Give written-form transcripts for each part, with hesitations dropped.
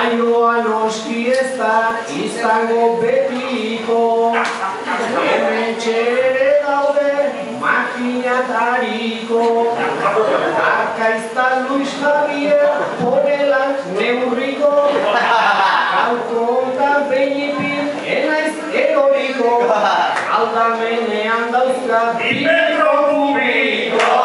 Saioa noski ez da izango betiko, hemen txere daude makinatariko. Arkaizta Luis Javier honelan neurriko, gaurko hontan behinipin enaiz eroriko, aldamenean dauzka Metro Publiko.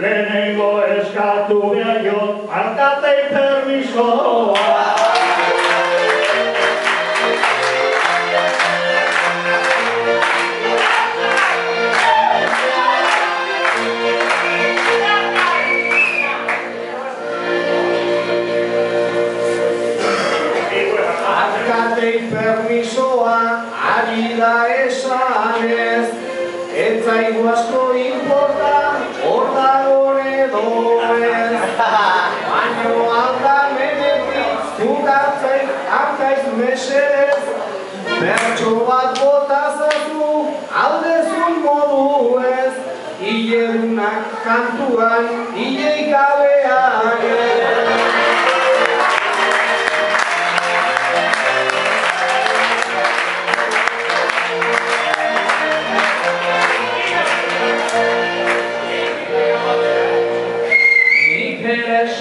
Lehenengo eskatu behar alkatei permisoa. Alkatei permisoa ari da esanez, ez zaigu asko importa hor dagoen edo ez. Baino aldamenetik zuk hartzaiz mesedez, bertso bat botazazu aldezun modu ez, hiledunak kantuan hileik gabean ez.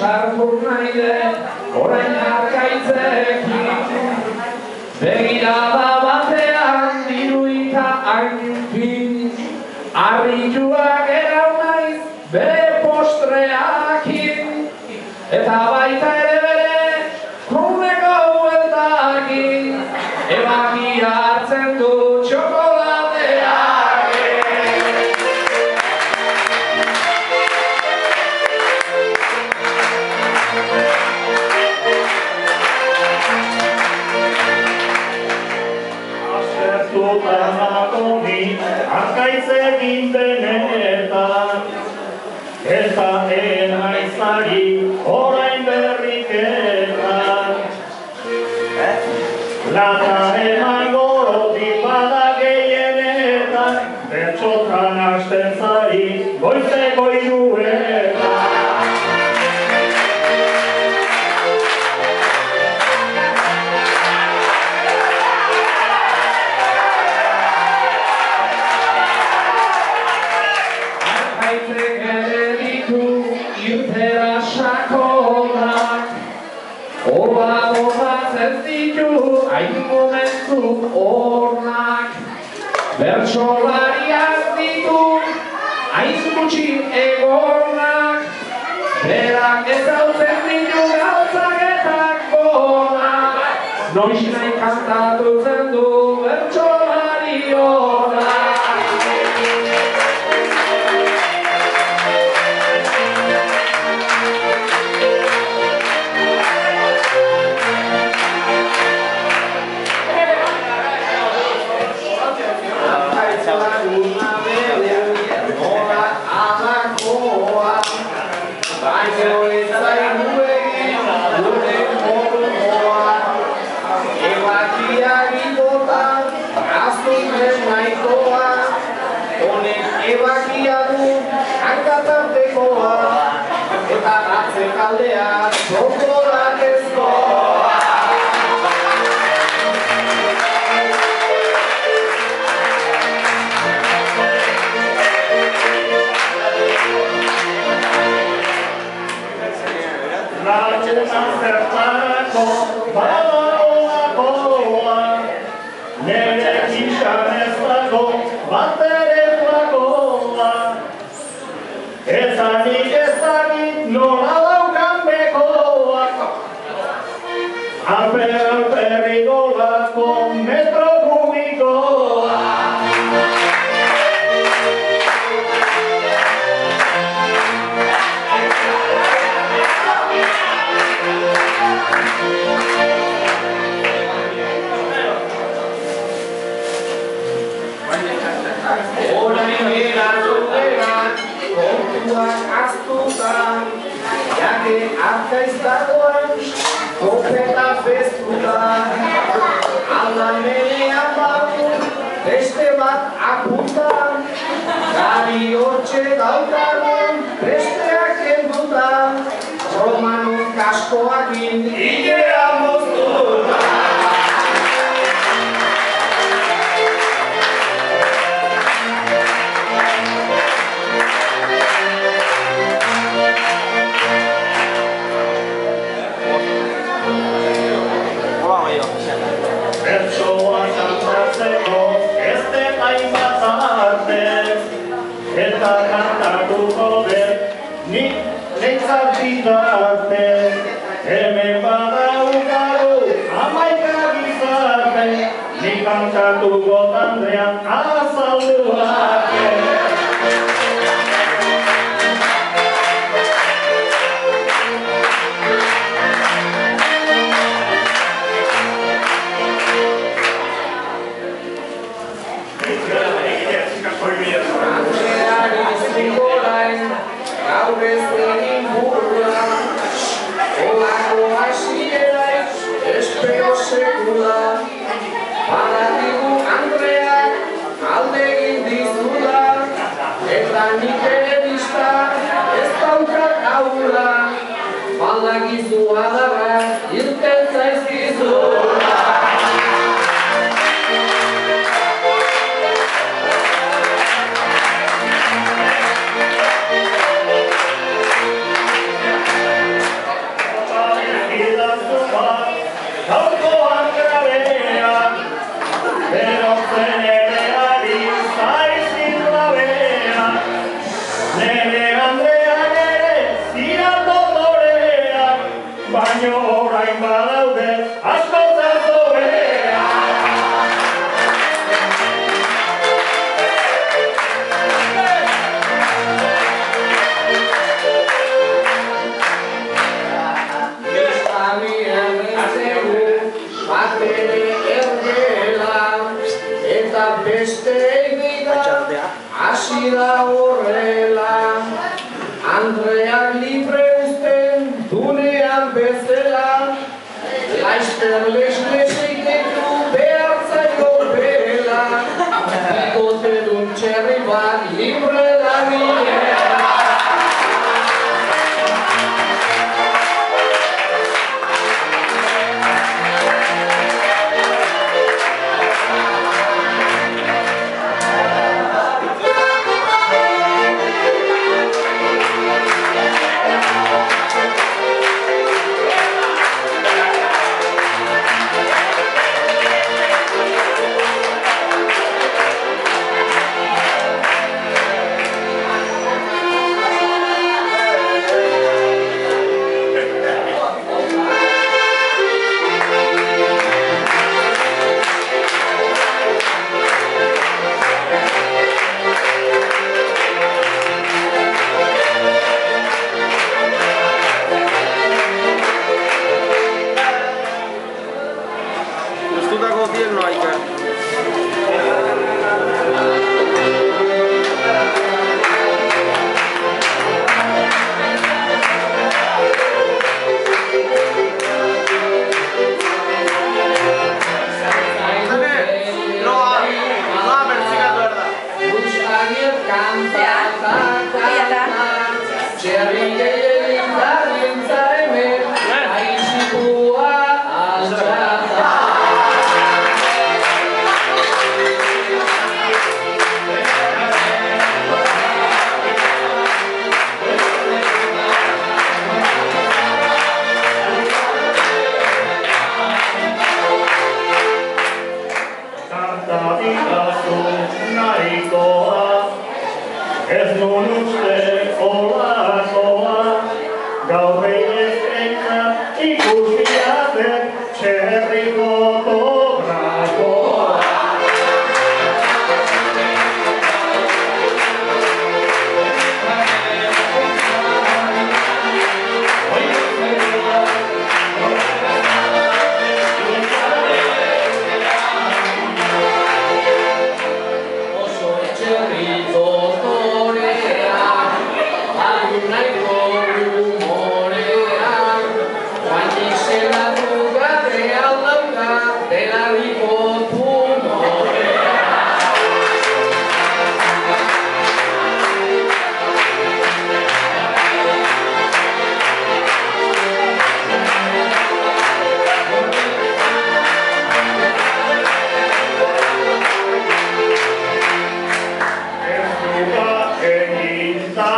Sartur nahi dut, orain arkaitzekin, begirada batean diruita hainpin, harrituak erau naiz bere postreakin, eta baita ere bere kruneko hueltakin, ebakia hartzen du txokolateakin. Arkaitzekin benetan, eta enaizari orain berriketan. Lata eman gorotik bada gehienetan, bertxotan hasten zari goizeko hiruetan. Hain momentu hornak, bertsolariak ditu, hain gutxi egornak, berak ezautzen ditu gauzaketak gonak, noiz nahi kantatutzen du bertsolari honak. Ebakia du hankatartekoa, eta atzekaldea txokolatezkoa. Lagunan zertarako badagoakoa, nire gizan ez dago bat ere flakoa. Ezanik nola daukan Arduak aztutan, jake arkaiz dagoan, kopeta festutan. Aldanean bakun, beste bat apuntan, gari hortxe daukagun, besteak endutan, romanun kaskoakin, ilea moztutan. Bertsoa kantatzeko ez den hainbat arte, eta kantatuko dut nik leitzat bitarte. Hemen badaukagu hamaika gizarte, nik kantatuko Andrean azaldu arte. Andreari zingorain, gaur ez egin burla, olako hasierain, espero sekula. Badakigu Andreak alde egin dizula, eta nik ere dista ez daukat aurra, badakizu adarrak irten zaizkizula. Baino orain badaude asko zazobea. Gizamian nintzegu, bat ere ergela, eta beste egitea hasi da horrela. Andreak libre uzten dunean bezala, laizter leslezik ditu behar zaio behela, ikote dun txerri bat libre da bilela.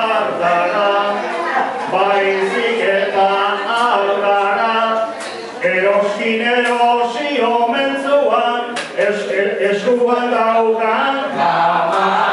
ardara, baizik eta aldara, eroskin erosi omen zuan, eskuan daukan kamara.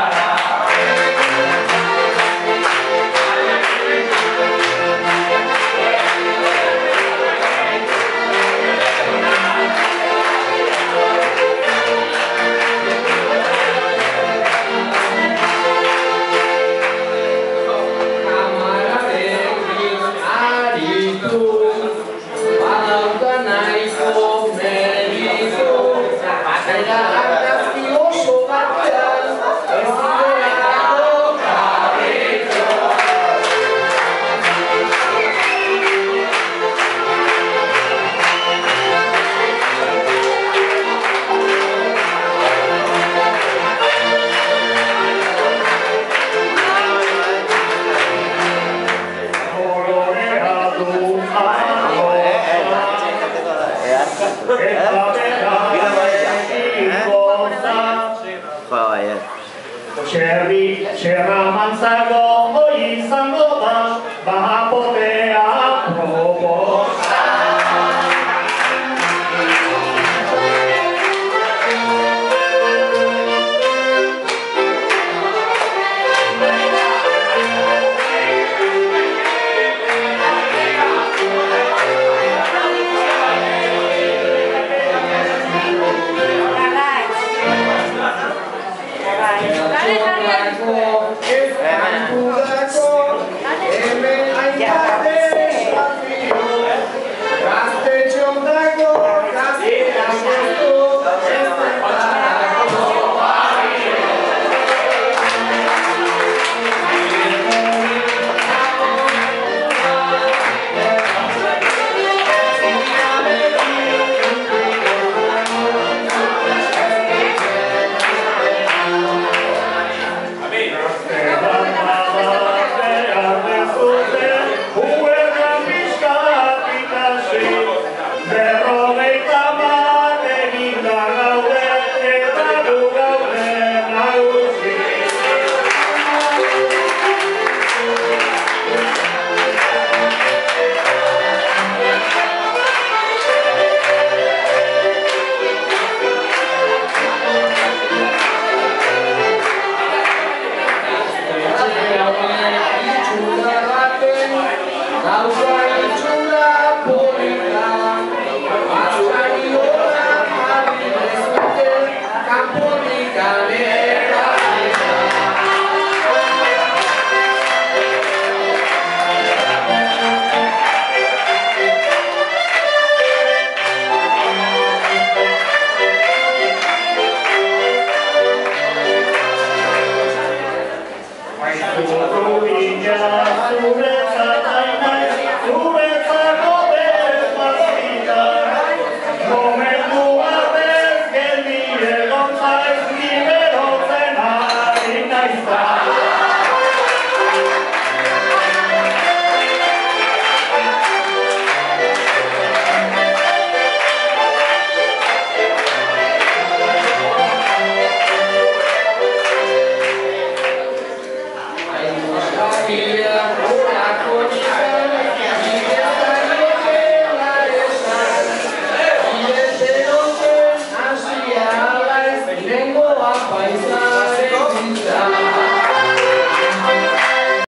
Txerra mantzago hoi izango da, bapotea proposa. Amen.